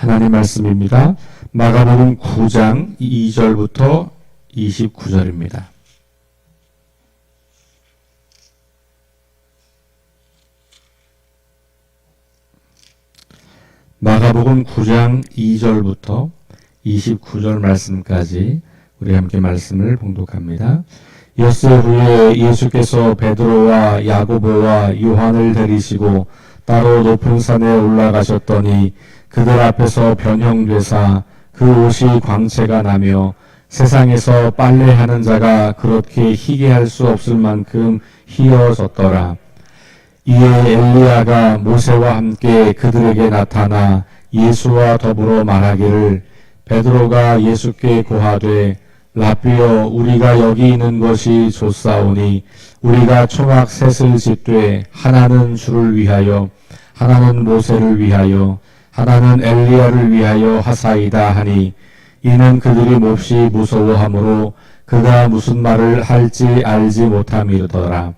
하나님 말씀입니다. 마가복음 9장 2절부터 29절입니다. 마가복음 9장 2절부터 29절 말씀까지 우리 함께 말씀을 봉독합니다. 엿새 후에 예수께서 베드로와 야고보와 요한을 데리시고 따로 높은 산에 올라가셨더니 그들 앞에서 변형되사 그 옷이 광채가 나며 세상에서 빨래하는 자가 그렇게 희게 할 수 없을 만큼 희어졌더라. 이에 엘리야가 모세와 함께 그들에게 나타나 예수와 더불어 말하기를 베드로가 예수께 고하되 라삐여 우리가 여기 있는 것이 좋사오니 우리가 초막 셋을 짓되 하나는 주를 위하여 하나는 모세를 위하여 하나는 엘리야를 위하여 하사이다 하니 이는 그들이 몹시 무서워하므로 그가 무슨 말을 할지 알지 못함이더라.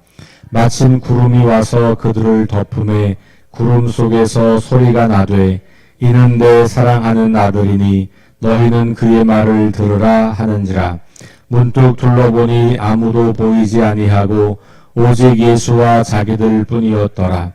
마침 구름이 와서 그들을 덮음에 구름 속에서 소리가 나되 이는 내 사랑하는 아들이니 너희는 그의 말을 들으라 하는지라. 문득 둘러보니 아무도 보이지 아니하고 오직 예수와 자기들 뿐이었더라.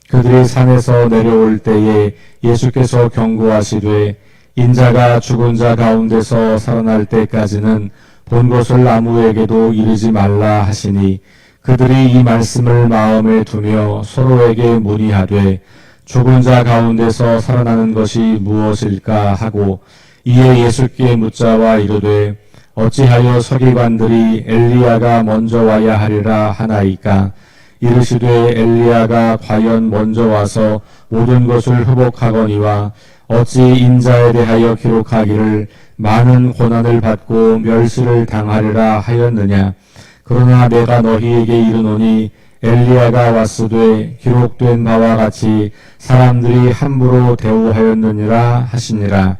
그들이 산에서 내려올 때에 예수께서 경고하시되 인자가 죽은 자 가운데서 살아날 때까지는 본 것을 아무에게도 이르지 말라 하시니 그들이 이 말씀을 마음에 두며 서로에게 문의하되 죽은 자 가운데서 살아나는 것이 무엇일까 하고 이에 예수께 묻자와 이르되 어찌하여 서기관들이 엘리야가 먼저 와야 하리라 하나이까. 이르시되 엘리야가 과연 먼저 와서 모든 것을 회복하거니와 어찌 인자에 대하여 기록하기를 많은 고난을 받고 멸시를 당하리라 하였느냐. 그러나 내가 너희에게 이르노니 엘리야가 왔으되 기록된 바와 같이 사람들이 함부로 대우하였느니라 하시니라.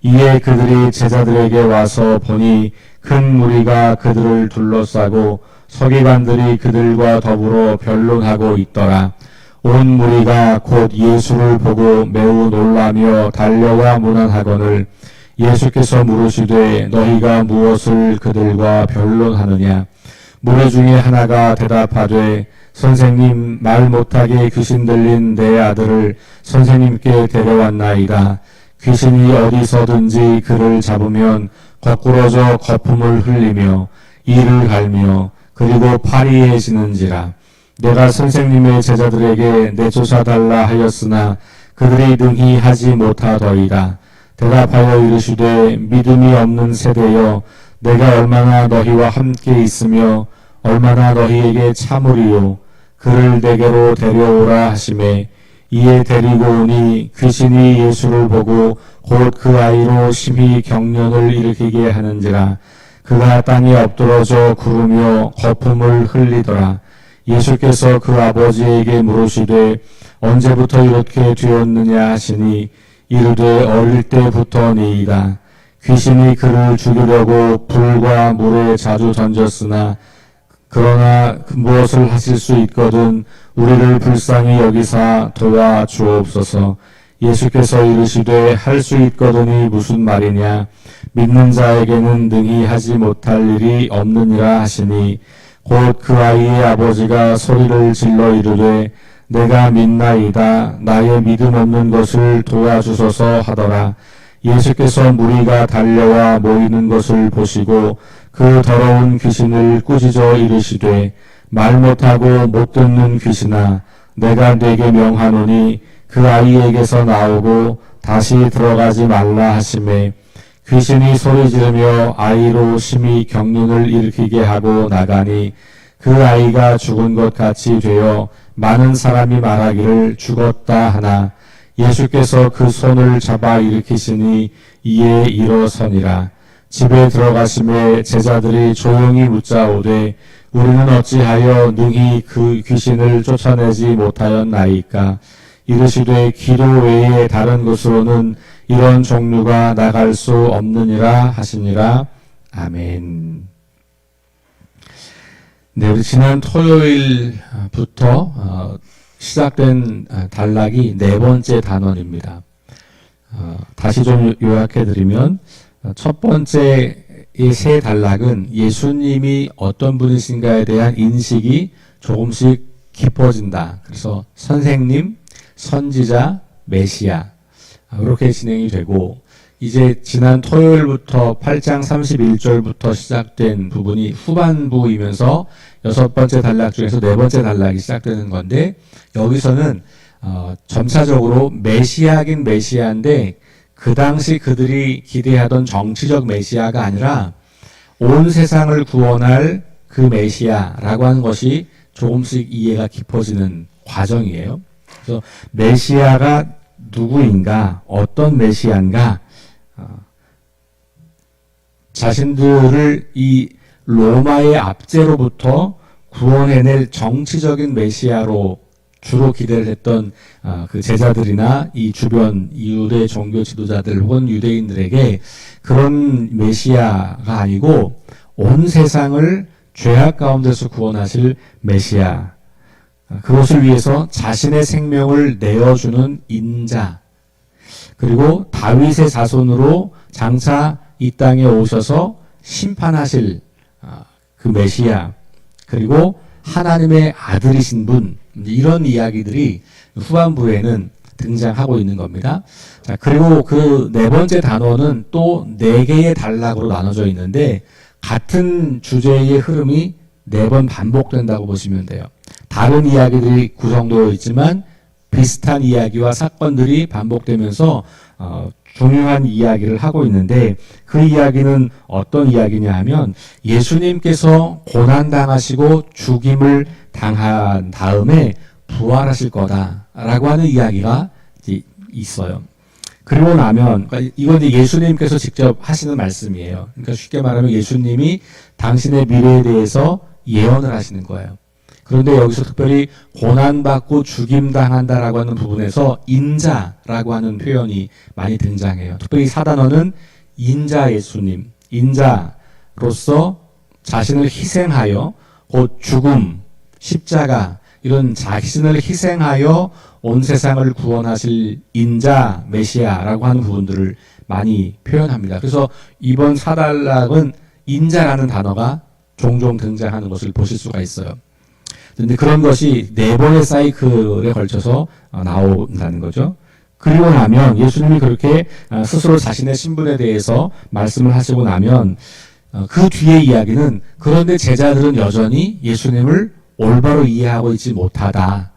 이에 그들이 제자들에게 와서 보니 큰 무리가 그들을 둘러싸고 서기관들이 그들과 더불어 변론하고 있더라. 온 무리가 곧 예수를 보고 매우 놀라며 달려와 문안하거늘 예수께서 물으시되 너희가 무엇을 그들과 변론하느냐. 무리 중에 하나가 대답하되 선생님 말 못하게 귀신 들린 내 아들을 선생님께 데려왔나이다. 귀신이 어디서든지 그를 잡으면 거꾸러져 거품을 흘리며 이를 갈며 그리고 파리해지는지라. 내가 선생님의 제자들에게 내쫓아달라 하였으나 그들이 능히 하지 못하더이다. 대답하여 이르시되 믿음이 없는 세대여 내가 얼마나 너희와 함께 있으며 얼마나 너희에게 참으리요. 그를 내게로 데려오라 하시매 이에 데리고 오니 귀신이 예수를 보고 곧 그 아이로 심히 경련을 일으키게 하는지라. 그가 땅에 엎드러져 구르며 거품을 흘리더라. 예수께서 그 아버지에게 물으시되 언제부터 이렇게 되었느냐 하시니 이르되 어릴 때부터니이다. 귀신이 그를 죽이려고 불과 물에 자주 던졌으나 그러나 무엇을 하실 수 있거든 우리를 불쌍히 여기사 도와 주옵소서. 예수께서 이르시되 할 수 있거든이 무슨 말이냐. 믿는 자에게는 능히 하지 못할 일이 없느니라 하시니 곧 그 아이의 아버지가 소리를 질러 이르되 내가 믿나이다. 나의 믿음 없는 것을 도와주소서 하더라. 예수께서 무리가 달려와 모이는 것을 보시고 그 더러운 귀신을 꾸짖어 이르시되 말 못하고 못 듣는 귀신아 내가 네게 명하노니 그 아이에게서 나오고 다시 들어가지 말라 하시매 귀신이 소리 지르며 아이로 심히 경련을 일으키게 하고 나가니 그 아이가 죽은 것 같이 되어 많은 사람이 말하기를 죽었다 하나 예수께서 그 손을 잡아 일으키시니 이에 일어서니라. 집에 들어가심에 제자들이 조용히 묻자오되 우리는 어찌하여 능히 그 귀신을 쫓아내지 못하였나이까. 이르시되 기도 외에 다른 곳으로는 이런 종류가 나갈 수 없느니라 하시니라. 아멘. 네, 우리 지난 토요일부터 시작된 단락이 네 번째 단원입니다. 다시 좀 요약해드리면 첫 번째 이 세 단락은 예수님이 어떤 분이신가에 대한 인식이 조금씩 깊어진다. 그래서 선생님, 선지자, 메시아 이렇게 진행이 되고 이제 지난 토요일부터 8장 31절부터 시작된 부분이 후반부이면서 여섯 번째 단락 중에서 네 번째 단락이 시작되는 건데 여기서는 점차적으로 메시아긴 메시아인데 그 당시 그들이 기대하던 정치적 메시아가 아니라 온 세상을 구원할 그 메시아라고 하는 것이 조금씩 이해가 깊어지는 과정이에요. 그래서 메시아가 누구인가, 어떤 메시아인가, 자신들을 이 로마의 압제로부터 구원해낼 정치적인 메시아로 주로 기대를 했던 그 제자들이나 이 주변 이웃의 종교 지도자들 혹은 유대인들에게 그런 메시아가 아니고 온 세상을 죄악 가운데서 구원하실 메시아, 그것을 위해서 자신의 생명을 내어주는 인자, 그리고 다윗의 자손으로 장차 이 땅에 오셔서 심판하실 그 메시아, 그리고 하나님의 아들이신 분, 이런 이야기들이 후반부에는 등장하고 있는 겁니다. 자, 그리고 그 네 번째 단원은 또 네 개의 단락으로 나눠져 있는데 같은 주제의 흐름이 네 번 반복된다고 보시면 돼요. 다른 이야기들이 구성되어 있지만 비슷한 이야기와 사건들이 반복되면서 중요한 이야기를 하고 있는데 그 이야기는 어떤 이야기냐 하면 예수님께서 고난당하시고 죽임을 당한 다음에 부활하실 거다라고 하는 이야기가 있어요. 그리고 나면 이건 예수님께서 직접 하시는 말씀이에요. 그러니까 쉽게 말하면 예수님이 당신의 미래에 대해서 예언을 하시는 거예요. 그런데 여기서 특별히 고난받고 죽임당한다라고 하는 부분에서 인자라고 하는 표현이 많이 등장해요. 특별히 4단원은 인자 예수님, 인자로서 자신을 희생하여 곧 죽음, 십자가 이런 자신을 희생하여 온 세상을 구원하실 인자 메시아라고 하는 부분들을 많이 표현합니다. 그래서 이번 4단락은 인자라는 단어가 종종 등장하는 것을 보실 수가 있어요. 그런데 그런 것이 네 번의 사이클에 걸쳐서 나온다는 거죠. 그리고 나면 예수님이 그렇게 스스로 자신의 신분에 대해서 말씀을 하시고 나면 그 뒤의 이야기는 그런데 제자들은 여전히 예수님을 올바로 이해하고 있지 못하다.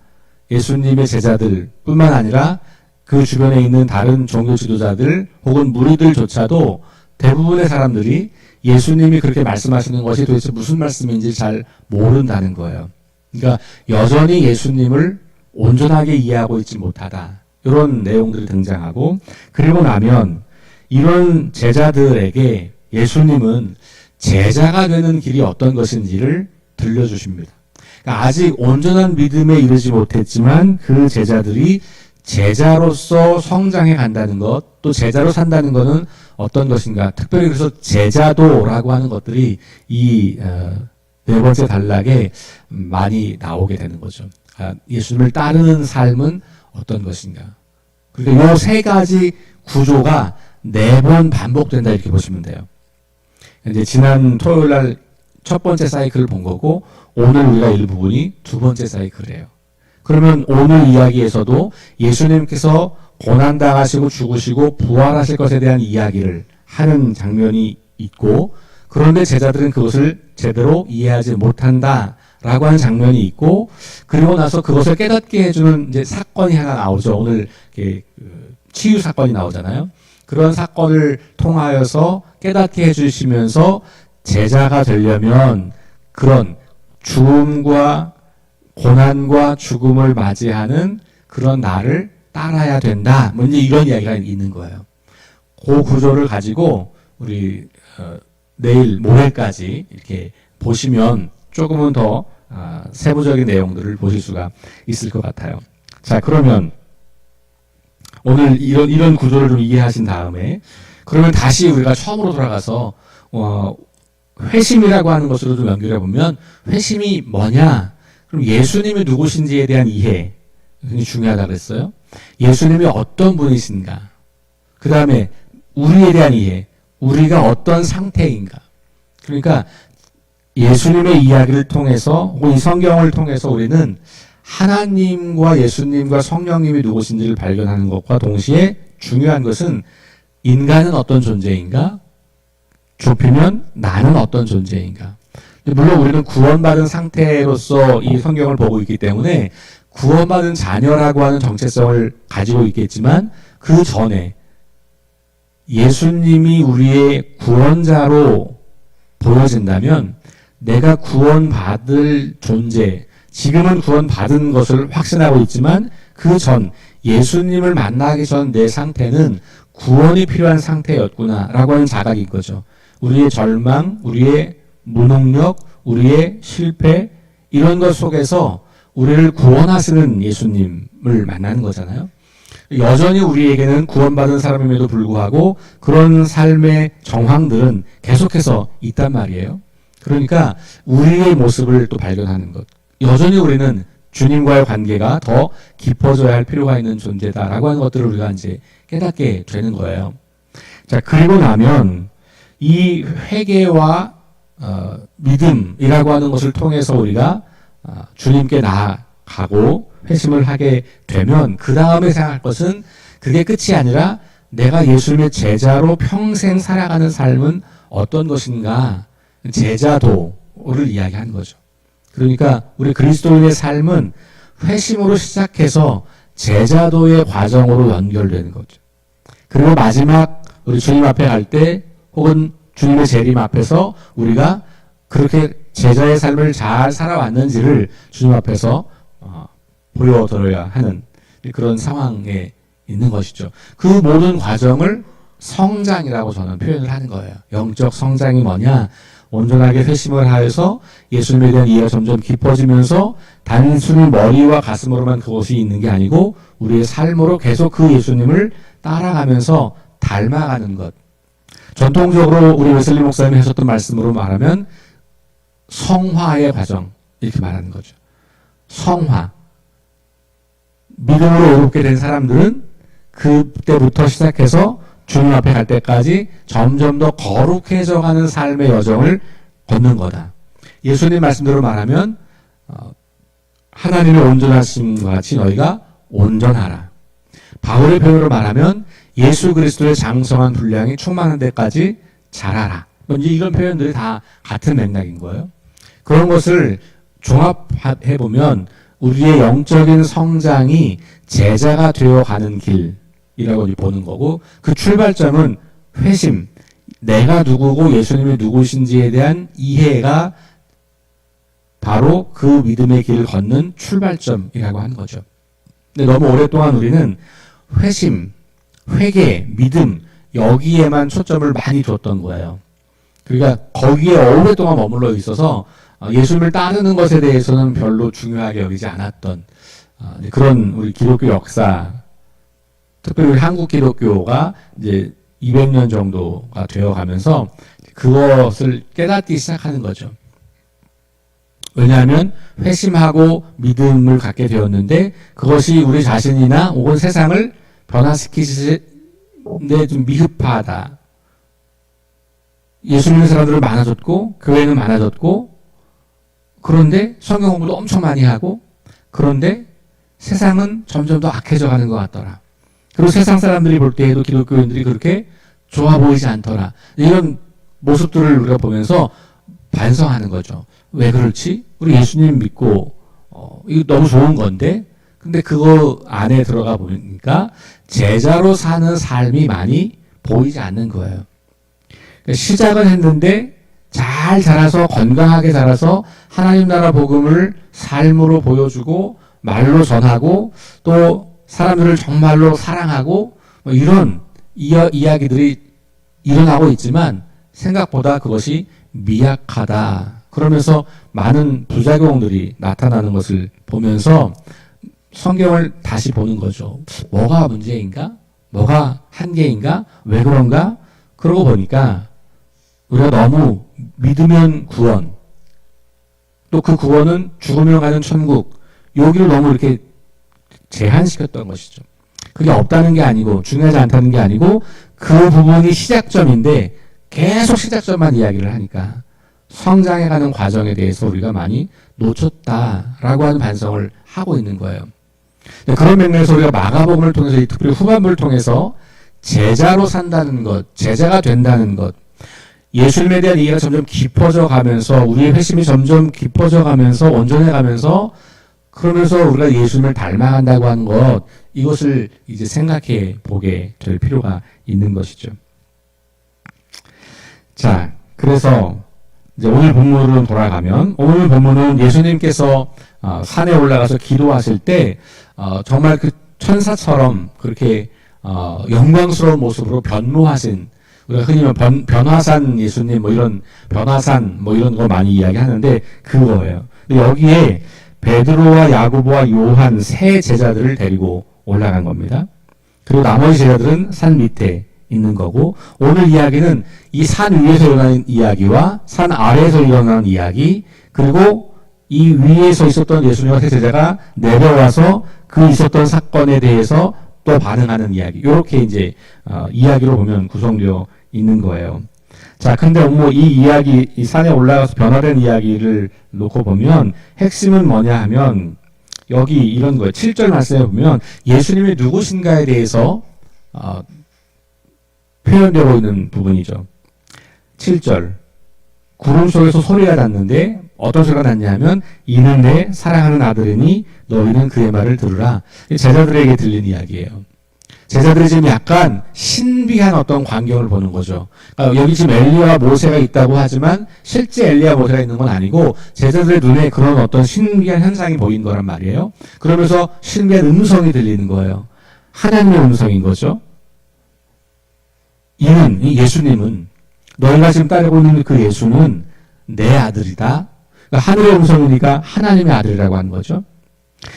예수님의 제자들 뿐만 아니라 그 주변에 있는 다른 종교 지도자들 혹은 무리들조차도 대부분의 사람들이 예수님이 그렇게 말씀하시는 것이 도대체 무슨 말씀인지 잘 모른다는 거예요. 그러니까 여전히 예수님을 온전하게 이해하고 있지 못하다. 이런 내용들이 등장하고 그리고 나면 이런 제자들에게 예수님은 제자가 되는 길이 어떤 것인지를 들려주십니다. 그러니까 아직 온전한 믿음에 이르지 못했지만 그 제자들이 제자로서 성장해 간다는 것, 또 제자로 산다는 것은 어떤 것인가. 특별히 그래서 제자도라고 하는 것들이 이 네 번째 단락에 많이 나오게 되는 거죠. 예수님을 따르는 삶은 어떤 것인가. 그러니까 이 세 가지 구조가 네 번 반복된다 이렇게 보시면 돼요. 이제 지난 토요일 날 첫 번째 사이클을 본 거고 오늘 우리가 읽을 부분이 두 번째 사이클이에요. 그러면 오늘 이야기에서도 예수님께서 고난당하시고 죽으시고 부활하실 것에 대한 이야기를 하는 장면이 있고 그런데 제자들은 그것을 제대로 이해하지 못한다라고 하는 장면이 있고 그리고 나서 그것을 깨닫게 해주는 이제 사건이 하나 나오죠. 오늘 치유 사건이 나오잖아요. 그런 사건을 통하여서 깨닫게 해주시면서 제자가 되려면 그런 죽음과 고난과 죽음을 맞이하는 그런 나를 따라야 된다. 뭐 이제 이런 이야기가 있는 거예요. 그 구조를 가지고 우리 내일 모레까지 이렇게 보시면 조금은 더 세부적인 내용들을 보실 수가 있을 것 같아요. 자, 그러면 오늘 이런 구조를 좀 이해하신 다음에 그러면 다시 우리가 처음으로 돌아가서 회심이라고 하는 것으로 좀 연결해 보면 회심이 뭐냐? 그럼 예수님이 누구신지에 대한 이해 굉장히 중요하다고 그랬어요. 예수님이 어떤 분이신가? 그 다음에 우리에 대한 이해, 우리가 어떤 상태인가. 그러니까 예수님의 이야기를 통해서 혹은 이 성경을 통해서 우리는 하나님과 예수님과 성령님이 누구신지를 발견하는 것과 동시에 중요한 것은 인간은 어떤 존재인가? 좁히면 나는 어떤 존재인가? 물론 우리는 구원받은 상태로서 이 성경을 보고 있기 때문에 구원받은 자녀라고 하는 정체성을 가지고 있겠지만 그 전에 예수님이 우리의 구원자로 보여진다면 내가 구원받을 존재, 지금은 구원받은 것을 확신하고 있지만 그 전 예수님을 만나기 전 내 상태는 구원이 필요한 상태였구나라고 하는 자각인 거죠. 우리의 절망, 우리의 무능력, 우리의 실패 이런 것 속에서 우리를 구원하시는 예수님을 만나는 거잖아요. 여전히 우리에게는 구원받은 사람임에도 불구하고 그런 삶의 정황들은 계속해서 있단 말이에요. 그러니까 우리의 모습을 또 발견하는 것. 여전히 우리는 주님과의 관계가 더 깊어져야 할 필요가 있는 존재다라고 하는 것들을 우리가 이제 깨닫게 되는 거예요. 자, 그리고 나면 이 회개와 믿음이라고 하는 것을 통해서 우리가 주님께 나아가고 회심을 하게 되면 그 다음에 생각할 것은 그게 끝이 아니라 내가 예수님의 제자로 평생 살아가는 삶은 어떤 것인가, 제자도를 이야기하는 거죠. 그러니까 우리 그리스도인의 삶은 회심으로 시작해서 제자도의 과정으로 연결되는 거죠. 그리고 마지막 우리 주님 앞에 갈 때 혹은 주님의 재림 앞에서 우리가 그렇게 제자의 삶을 잘 살아왔는지를 주님 앞에서 보여드려야 하는 그런 상황에 있는 것이죠. 그 모든 과정을 성장이라고 저는 표현을 하는 거예요. 영적 성장이 뭐냐? 온전하게 회심을 하여서 예수님에 대한 이해가 점점 깊어지면서 단순히 머리와 가슴으로만 그것이 있는 게 아니고 우리의 삶으로 계속 그 예수님을 따라가면서 닮아가는 것. 전통적으로 우리 웨슬리 목사님이 하셨던 말씀으로 말하면 성화의 과정 이렇게 말하는 거죠. 성화. 믿음으로 의롭게 된 사람들은 그때부터 시작해서 주님 앞에 갈 때까지 점점 더 거룩해져 가는 삶의 여정을 걷는 거다. 예수님 말씀대로 말하면 하나님의 온전하심과 같이 너희가 온전하라. 바울의 표현으로 말하면 예수 그리스도의 장성한 분량이 충만한 데까지 자라라. 이런 표현들이 다 같은 맥락인 거예요. 그런 것을 종합해보면 우리의 영적인 성장이 제자가 되어가는 길이라고 보는 거고 그 출발점은 회심, 내가 누구고 예수님이 누구신지에 대한 이해가 바로 그 믿음의 길을 걷는 출발점이라고 하는 거죠. 근데 너무 오랫동안 우리는 회심, 회개, 믿음 여기에만 초점을 많이 뒀던 거예요. 그러니까 거기에 오랫동안 머물러 있어서 예수님을 따르는 것에 대해서는 별로 중요하게 여기지 않았던 그런 우리 기독교 역사, 특별히 우리 한국 기독교가 이제 200년 정도가 되어가면서 그것을 깨닫기 시작하는 거죠. 왜냐하면 회심하고 믿음을 갖게 되었는데 그것이 우리 자신이나 혹은 세상을 변화시키는데 좀 미흡하다. 예수 믿는 사람들은 많아졌고 교회는 많아졌고 그런데 성경 공부도 엄청 많이 하고 그런데 세상은 점점 더 악해져 가는 것 같더라. 그리고 세상 사람들이 볼 때에도 기독교인들이 그렇게 좋아 보이지 않더라. 이런 모습들을 우리가 보면서 반성하는 거죠. 왜 그렇지? 우리 예수님 믿고 이거 너무 좋은 건데 근데 그거 안에 들어가 보니까 제자로 사는 삶이 많이 보이지 않는 거예요. 그러니까 시작은 했는데 잘 자라서 건강하게 자라서 하나님 나라 복음을 삶으로 보여주고 말로 전하고 또 사람들을 정말로 사랑하고 이런 이야기들이 일어나고 있지만 생각보다 그것이 미약하다. 그러면서 많은 부작용들이 나타나는 것을 보면서 성경을 다시 보는 거죠. 뭐가 문제인가? 뭐가 한계인가? 왜 그런가? 그러고 보니까 우리가 너무 믿으면 구원, 또 그 구원은 죽으면 가는 천국, 여기를 너무 이렇게 제한시켰던 것이죠. 그게 없다는 게 아니고 중요하지 않다는 게 아니고 그 부분이 시작점인데 계속 시작점만 이야기를 하니까 성장해가는 과정에 대해서 우리가 많이 놓쳤다라고 하는 반성을 하고 있는 거예요. 그런 맥락에서 우리가 마가복음을 통해서 특별히 후반부를 통해서 제자로 산다는 것, 제자가 된다는 것, 예수님에 대한 이해가 점점 깊어져 가면서 우리의 회심이 점점 깊어져 가면서 온전해 가면서 그러면서 우리가 예수님을 닮아간다고 하는 것, 이것을 이제 생각해 보게 될 필요가 있는 것이죠. 자, 그래서 이제 오늘 본문으로 돌아가면 오늘 본문은 예수님께서 산에 올라가서 기도하실 때 정말 그 천사처럼 그렇게 영광스러운 모습으로 변모하신, 우리가 흔히 말하면 변화산 예수님 뭐 이런 변화산 뭐 이런 거 많이 이야기하는데 그거예요. 근데 여기에 베드로와 야고보와 요한 세 제자들을 데리고 올라간 겁니다. 그리고 나머지 제자들은 산 밑에 있는 거고, 오늘 이야기는 이 산 위에서 일어나는 이야기와 산 아래에서 일어나는 이야기, 그리고 이 위에서 있었던 예수님과 세 제자가 내려와서 그 있었던 사건에 대해서 또 반응하는 이야기, 이렇게 이제 이야기로 보면 구성되어 있는 거예요. 자, 근데 뭐 이 이야기, 이 산에 올라가서 변화된 이야기를 놓고 보면 핵심은 뭐냐 하면 여기 이런 거예요. 7절 말씀에 보면 예수님이 누구신가에 대해서 표현되고 있는 부분이죠. 7절, 구름 속에서 소리가 났는데 어떤 소리가 났냐 하면 이는 내 사랑하는 아들이니 너희는 그의 말을 들으라. 제자들에게 들린 이야기예요. 제자들이 지금 약간 신비한 어떤 광경을 보는 거죠. 그러니까 여기 지금 엘리야와 모세가 있다고 하지만 실제 엘리야와 모세가 있는 건 아니고 제자들의 눈에 그런 어떤 신비한 현상이 보인 거란 말이에요. 그러면서 신비한 음성이 들리는 거예요. 하나님의 음성인 거죠. 이는, 이 예수님은, 너희가 지금 따르고 있는 그 예수는 내 아들이다. 그러니까 하늘의 음성이니까 하나님의 아들이라고 하는 거죠.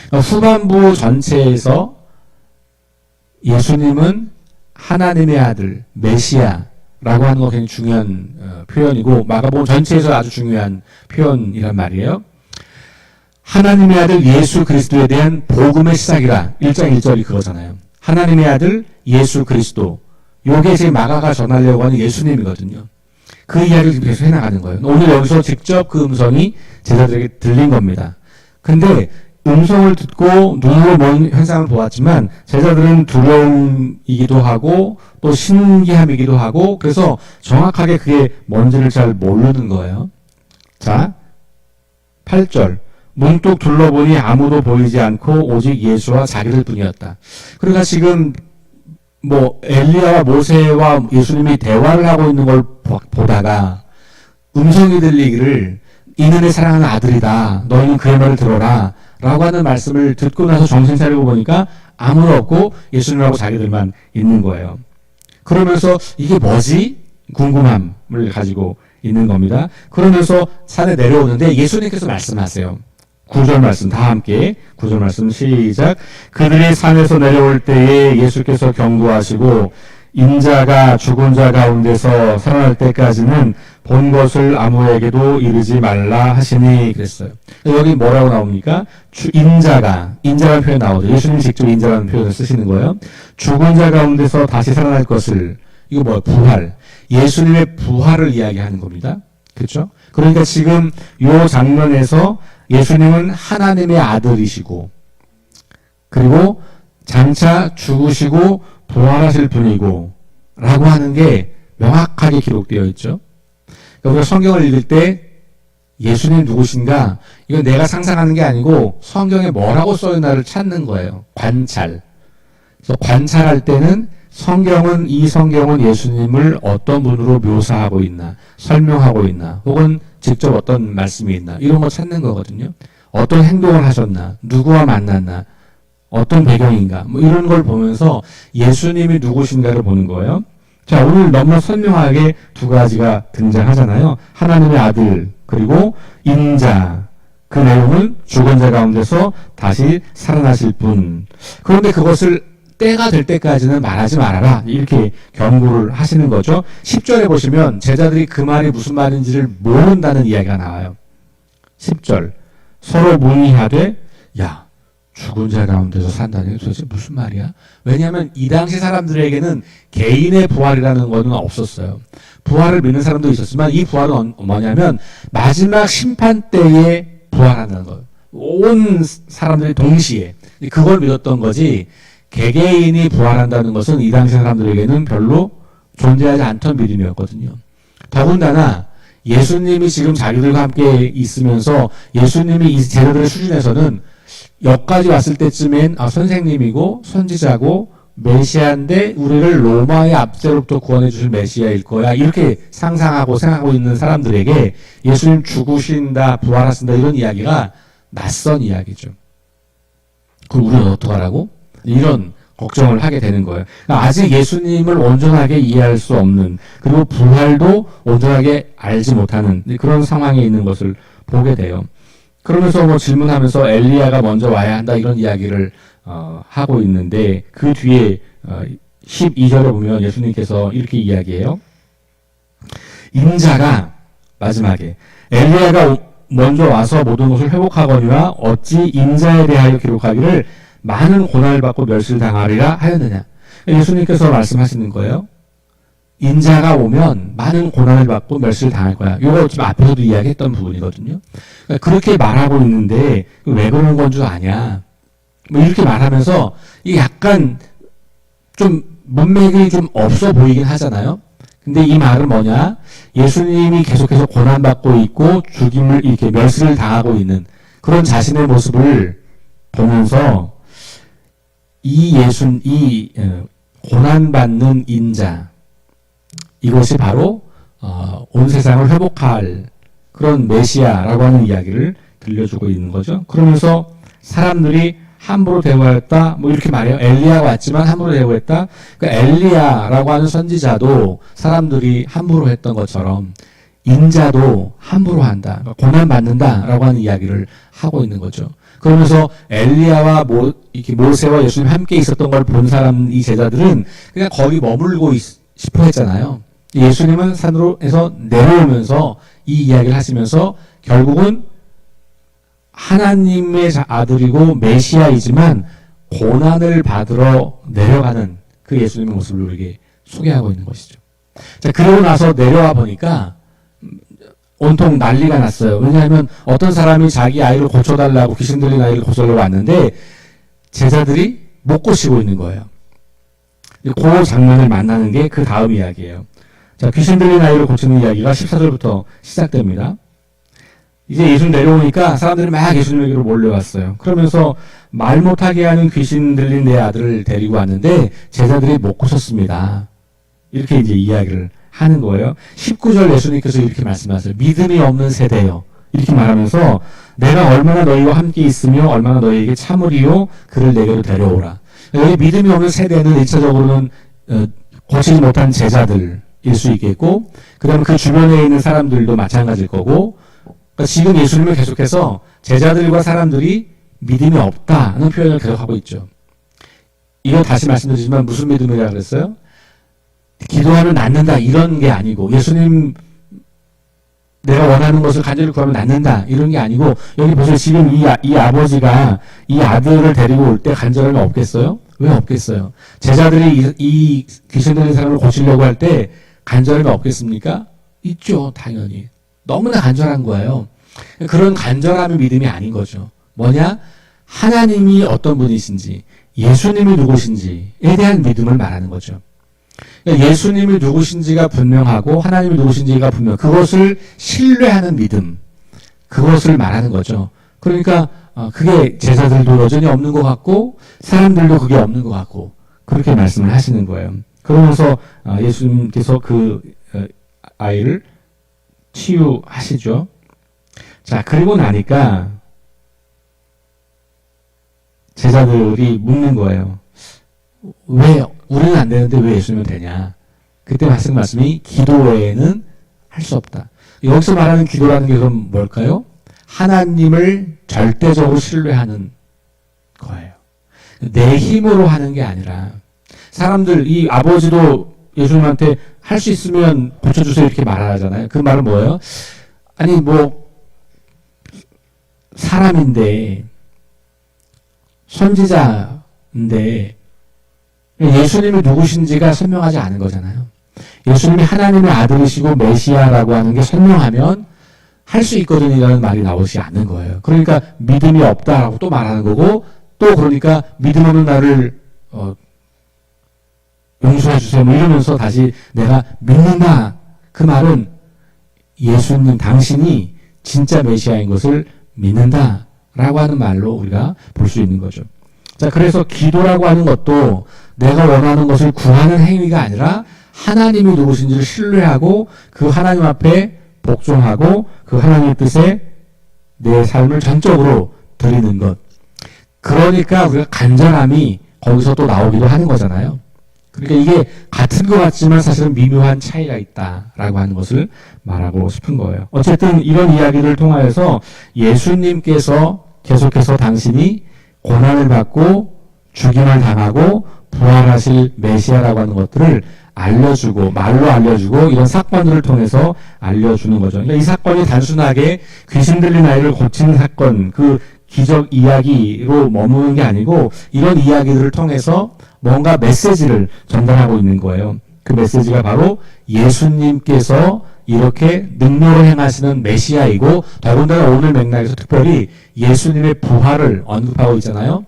그러니까 후반부 전체에서 예수님은 하나님의 아들, 메시아라고 하는 거 굉장히 중요한 표현이고, 마가복음 전체에서 아주 중요한 표현이란 말이에요. 하나님의 아들 예수 그리스도에 대한 복음의 시작이라 1장 1절이 그거잖아요. 하나님의 아들 예수 그리스도. 요게 지금 마가가 전하려고 하는 예수님이거든요. 그 이야기를 계속 해나가는 거예요. 오늘 여기서 직접 그 음성이 제자들에게 들린 겁니다. 근데 음성을 듣고 눈으로 먼 현상을 보았지만 제자들은 두려움이기도 하고 또 신기함이기도 하고 그래서 정확하게 그게 뭔지를 잘 모르는 거예요. 자, 8절. 문득 둘러보니 아무도 보이지 않고 오직 예수와 자기들 뿐이었다. 그러니까 지금 뭐 엘리야와 모세와 예수님이 대화를 하고 있는 걸 보다가 음성이 들리기를 이는 내 사랑하는 아들이다. 너희는 그의 말을 들어라. 라고 하는 말씀을 듣고 나서 정신 차리고 보니까 아무도 없고 예수님하고 자기들만 있는 거예요. 그러면서 이게 뭐지? 궁금함을 가지고 있는 겁니다. 그러면서 산에 내려오는데 예수님께서 말씀하세요. 9절 말씀 다 함께 9절 말씀 시작. 그들이 산에서 내려올 때에 예수께서 경고하시고 인자가 죽은 자 가운데서 살아날 때까지는 본 것을 아무에게도 이르지 말라 하시니 그랬어요. 여기 뭐라고 나옵니까? 인자라는 표현 나오죠. 예수님이 직접 인자라는 표현을 쓰시는 거예요. 죽은 자 가운데서 다시 살아날 것을, 이거 뭐야? 부활. 예수님의 부활을 이야기하는 겁니다. 그렇죠? 그러니까 지금 이 장면에서 예수님은 하나님의 아들이시고 그리고 장차 죽으시고 부활하실 분이고 라고 하는 게 명확하게 기록되어 있죠. 그러니까 우리가 성경을 읽을 때 예수님 누구신가? 이건 내가 상상하는 게 아니고 성경에 뭐라고 써있나를 찾는 거예요. 관찰. 그래서 관찰할 때는 이 성경은 예수님을 어떤 분으로 묘사하고 있나, 설명하고 있나, 혹은 직접 어떤 말씀이 있나, 이런 거 찾는 거거든요. 어떤 행동을 하셨나, 누구와 만났나, 어떤 배경인가, 뭐 이런 걸 보면서 예수님이 누구신가를 보는 거예요. 자, 오늘 너무나 선명하게 두 가지가 등장하잖아요. 하나님의 아들, 그리고 인자. 그 내용은 죽은 자 가운데서 다시 살아나실 분. 그런데 그것을 때가 될 때까지는 말하지 말아라. 이렇게 경고를 하시는 거죠. 10절에 보시면 제자들이 그 말이 무슨 말인지를 모른다는 이야기가 나와요. 10절. 서로 문의하되 야, 죽은 자 가운데서 산다니 도대체 무슨 말이야? 왜냐하면 이 당시 사람들에게는 개인의 부활이라는 것은 없었어요. 부활을 믿는 사람도 있었지만 이 부활은 뭐냐면 마지막 심판 때에 부활하는 거예요. 온 사람들이 동시에 그걸 믿었던 거지, 개개인이 부활한다는 것은 이 당시 사람들에게는 별로 존재하지 않던 믿음이었거든요. 더군다나 예수님이 지금 자기들과 함께 있으면서 예수님이 이 제자들의 수준에서는 여기까지 왔을 때쯤엔 선생님이고 선지자고 메시아인데 우리를 로마의 압제로부터 구원해 주실 메시아일 거야, 이렇게 상상하고 생각하고 있는 사람들에게 예수님 죽으신다 부활하신다 이런 이야기가 낯선 이야기죠. 그럼 우리는 어떡하라고? 이런 걱정을 하게 되는 거예요. 그러니까 아직 예수님을 온전하게 이해할 수 없는, 그리고 부활도 온전하게 알지 못하는 그런 상황에 있는 것을 보게 돼요. 그러면서 뭐 질문하면서 엘리야가 먼저 와야 한다 이런 이야기를 하고 있는데, 그 뒤에 12절에 보면 예수님께서 이렇게 이야기해요. 인자가 마지막에 엘리야가 먼저 와서 모든 것을 회복하거니와 어찌 인자에 대하여 기록하기를 많은 고난을 받고 멸시를 당하리라 하였느냐. 예수님께서 말씀하시는 거예요. 인자가 오면 많은 고난을 받고 멸시를 당할 거야. 이거 지금 앞에서도 이야기했던 부분이거든요. 그러니까 그렇게 말하고 있는데 왜 그러는 건 줄 아냐. 뭐 이렇게 말하면서 이 약간 좀 문맥이 좀 없어 보이긴 하잖아요. 근데 이 말은 뭐냐? 예수님이 계속해서 고난받고 있고 죽임을 이렇게 멸시를 당하고 있는 그런 자신의 모습을 보면서 이 고난받는 인자, 이것이 바로 온 세상을 회복할 그런 메시아라고 하는 이야기를 들려주고 있는 거죠. 그러면서 사람들이 함부로 대우하였다, 뭐 이렇게 말해요. 엘리야가 왔지만 함부로 대우했다. 그러니까 엘리야라고 하는 선지자도 사람들이 함부로 했던 것처럼 인자도 함부로 한다, 그러니까 고난 받는다라고 하는 이야기를 하고 있는 거죠. 그러면서 엘리야와 이렇게 모세와 예수님 함께 있었던 걸 본 사람, 이 제자들은 그냥 거기 머물고 싶어 했잖아요. 예수님은 산으로에서 내려오면서 이 이야기를 하시면서 결국은 하나님의 아들이고 메시아이지만 고난을 받으러 내려가는 그 예수님의 모습을 우리에게 소개하고 있는 것이죠. 자, 그러고 나서 내려와 보니까 온통 난리가 났어요. 왜냐하면 어떤 사람이 자기 아이를 고쳐달라고, 귀신 들린 아이를 고쳐달라고 왔는데 제자들이 못 고치고 있는 거예요. 그 장면을 만나는 게 그 다음 이야기예요. 자, 귀신 들린 아이를 고치는 이야기가 14절부터 시작됩니다. 이제 예수님 내려오니까 사람들이 막 예수님에게로 몰려왔어요. 그러면서 말 못하게 하는 귀신 들린 내 아들을 데리고 왔는데 제자들이 못 고쳤습니다. 이렇게 이제 이야기를 하는 거예요. 19절 예수님께서 이렇게 말씀하세요. 믿음이 없는 세대요. 이렇게 말하면서 내가 얼마나 너희와 함께 있으며 얼마나 너희에게 참으리요 그를 내게로 데려오라. 여기 믿음이 없는 세대는 1차적으로는 고치지 못한 제자들일 수 있겠고, 그 다음에 그 주변에 있는 사람들도 마찬가지일 거고, 그러니까 지금 예수님은 계속해서 제자들과 사람들이 믿음이 없다는 표현을 계속하고 있죠. 이거 다시 말씀드리지만 무슨 믿음이라고 그랬어요? 기도하면 낫는다 이런 게 아니고, 예수님 내가 원하는 것을 간절히 구하면 낫는다 이런 게 아니고, 여기 보세요. 지금 이 아버지가 이 아들을 데리고 올 때 간절함이 없겠어요? 왜 없겠어요? 제자들이 이 귀신 들린 사람을 고치려고 할 때 간절함이 없겠습니까? 있죠, 당연히. 너무나 간절한 거예요. 그런 간절함이 믿음이 아닌 거죠. 뭐냐? 하나님이 어떤 분이신지, 예수님이 누구신지에 대한 믿음을 말하는 거죠. 그러니까 예수님이 누구신지가 분명하고 하나님이 누구신지가 분명, 그것을 신뢰하는 믿음, 그것을 말하는 거죠. 그러니까 그게 제자들도 여전히 없는 것 같고 사람들도 그게 없는 것 같고 그렇게 말씀을 하시는 거예요. 그러면서 예수님께서 그 아이를 치유하시죠. 자, 그리고 나니까 제자들이 묻는 거예요. 왜 우리는 안 되는데 왜 예수님은 되냐? 그때 하신 말씀이 기도 외에는 할 수 없다. 여기서 말하는 기도라는 게 그럼 뭘까요? 하나님을 절대적으로 신뢰하는 거예요. 내 힘으로 하는 게 아니라, 사람들 이 아버지도 예수님한테 할 수 있으면 고쳐주세요 이렇게 말하잖아요. 그 말은 뭐예요? 아니 뭐 사람인데 선지자인데 예수님이 누구신지가 설명하지 않은 거잖아요. 예수님이 하나님의 아들이시고 메시아라고 하는 게 설명하면 할 수 있거든이라는 말이 나오지 않는 거예요. 그러니까 믿음이 없다라고 또 말하는 거고, 또 그러니까 믿음 없는 나를 용서해 주세요 뭐 이러면서 다시 내가 믿는다. 그 말은 예수님 당신이 진짜 메시아인 것을 믿는다라고 하는 말로 우리가 볼 수 있는 거죠. 자, 그래서 기도라고 하는 것도 내가 원하는 것을 구하는 행위가 아니라 하나님이 누구신지를 신뢰하고 그 하나님 앞에 복종하고 그 하나님의 뜻에 내 삶을 전적으로 드리는 것. 그러니까 우리가 간절함이 거기서 또 나오기도 하는 거잖아요. 그러니까 이게 같은 것 같지만 사실은 미묘한 차이가 있다라고 하는 것을 말하고 싶은 거예요. 어쨌든 이런 이야기를 통하여서 예수님께서 계속해서 당신이 고난을 받고 죽임을 당하고 부활하실 메시아라고 하는 것들을 알려주고 말로 알려주고 이런 사건들을 통해서 알려주는 거죠. 그러니까 이 사건이 단순하게 귀신 들린 아이를 고치는 사건, 그 기적 이야기로 머무는 게 아니고 이런 이야기들을 통해서 뭔가 메시지를 전달하고 있는 거예요. 그 메시지가 바로 예수님께서 이렇게 능력을 행하시는 메시아이고, 더군다나 오늘 맥락에서 특별히 예수님의 부활을 언급하고 있잖아요.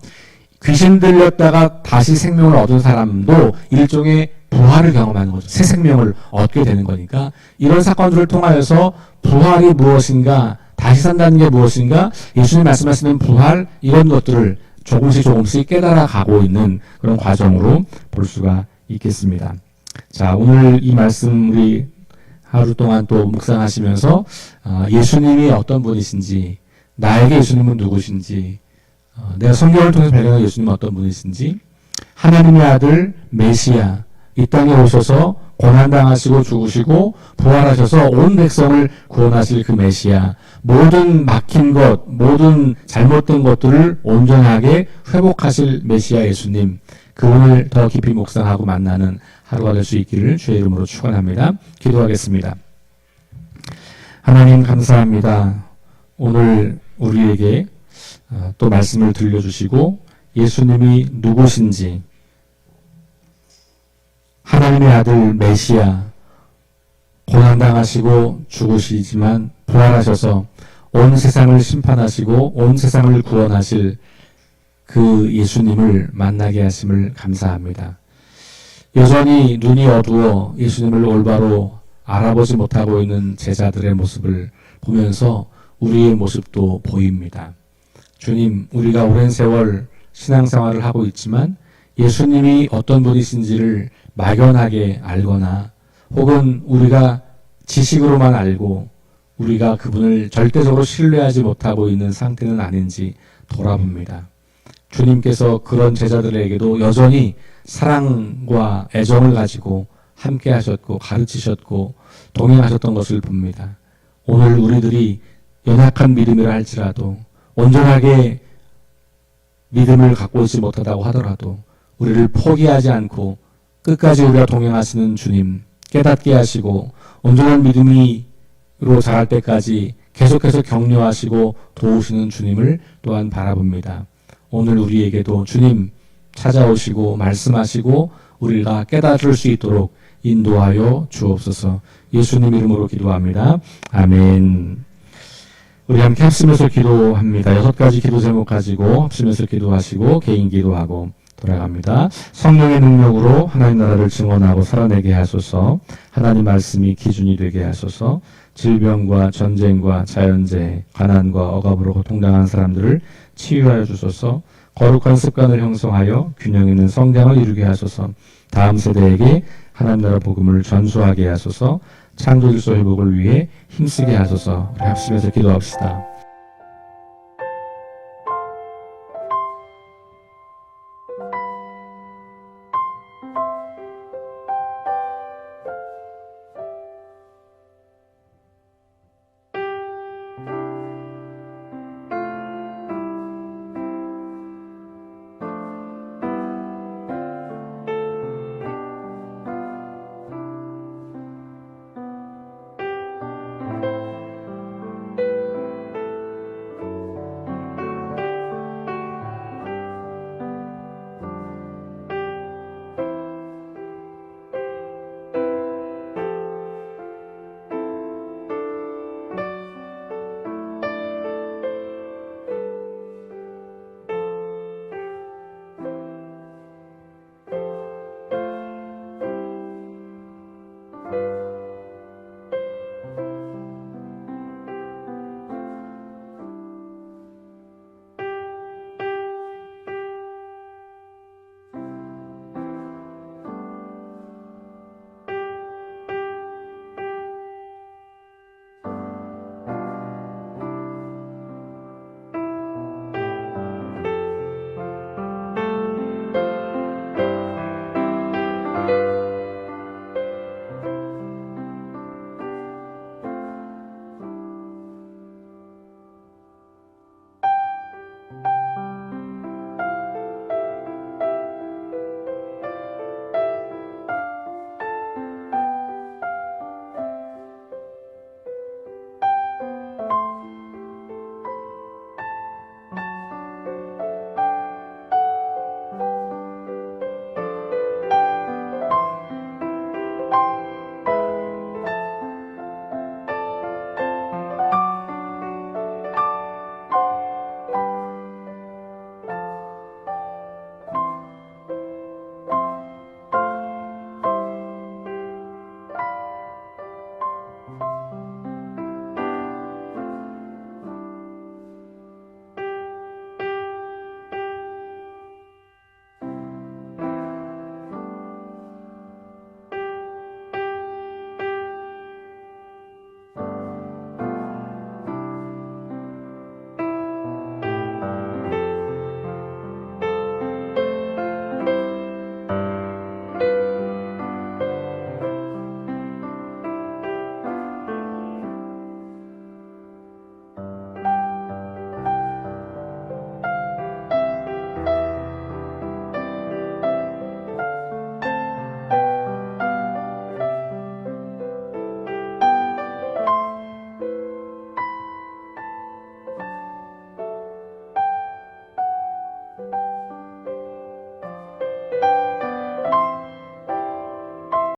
귀신 들렸다가 다시 생명을 얻은 사람도 일종의 부활을 경험하는 거죠. 새 생명을 얻게 되는 거니까 이런 사건들을 통하여서 부활이 무엇인가, 다시 산다는 게 무엇인가, 예수님 말씀하시는 부활, 이런 것들을 조금씩 깨달아 가고 있는 그런 과정으로 볼 수가 있겠습니다. 자, 오늘 이 말씀 우리 하루 동안 또 묵상하시면서 예수님이 어떤 분이신지, 나에게 예수님은 누구신지, 내가 성경을 통해서 발견한 예수님은 어떤 분이신지, 하나님의 아들 메시아 이 땅에 오셔서 고난당하시고 죽으시고 부활하셔서 온 백성을 구원하실 그 메시아, 모든 막힌 것, 모든 잘못된 것들을 온전하게 회복하실 메시아 예수님, 그분을 더 깊이 묵상하고 만나는 하루가 될 수 있기를 주의 이름으로 축원합니다. 기도하겠습니다. 하나님 감사합니다. 오늘 우리에게 또 말씀을 들려주시고 예수님이 누구신지, 하나님의 아들 메시아, 고난당하시고 죽으시지만 부활하셔서 온 세상을 심판하시고 온 세상을 구원하실 그 예수님을 만나게 하심을 감사합니다. 여전히 눈이 어두워 예수님을 올바로 알아보지 못하고 있는 제자들의 모습을 보면서 우리의 모습도 보입니다. 주님, 우리가 오랜 세월 신앙생활을 하고 있지만 예수님이 어떤 분이신지를 막연하게 알거나 혹은 우리가 지식으로만 알고 우리가 그분을 절대적으로 신뢰하지 못하고 있는 상태는 아닌지 돌아봅니다. 주님께서 그런 제자들에게도 여전히 사랑과 애정을 가지고 함께 하셨고 가르치셨고 동행하셨던 것을 봅니다. 오늘 우리들이 연약한 믿음이라 할지라도 온전하게 믿음을 갖고 있지 못하다고 하더라도 우리를 포기하지 않고 끝까지 우리가 동행하시는 주님, 깨닫게 하시고 온전한 믿음으로 자랄 때까지 계속해서 격려하시고 도우시는 주님을 또한 바라봅니다. 오늘 우리에게도 주님 찾아오시고 말씀하시고 우리가 깨달을 수 있도록 인도하여 주옵소서. 예수님 이름으로 기도합니다. 아멘. 우리 함께 합심해서 기도합니다. 6가지 기도 제목 가지고 합심해서 기도하시고 개인 기도하고 돌아갑니다. 성령의 능력으로 하나님 나라를 증언하고 살아내게 하소서. 하나님 말씀이 기준이 되게 하소서. 질병과 전쟁과 자연재해, 가난과 억압으로 고통당한 사람들을 치유하여 주소서. 거룩한 습관을 형성하여 균형 있는 성장을 이루게 하소서. 다음 세대에게 하나님 나라 복음을 전수하게 하소서. 창조 질서 회복을 위해 힘쓰게 하소서. 우리 합심해서 기도합시다.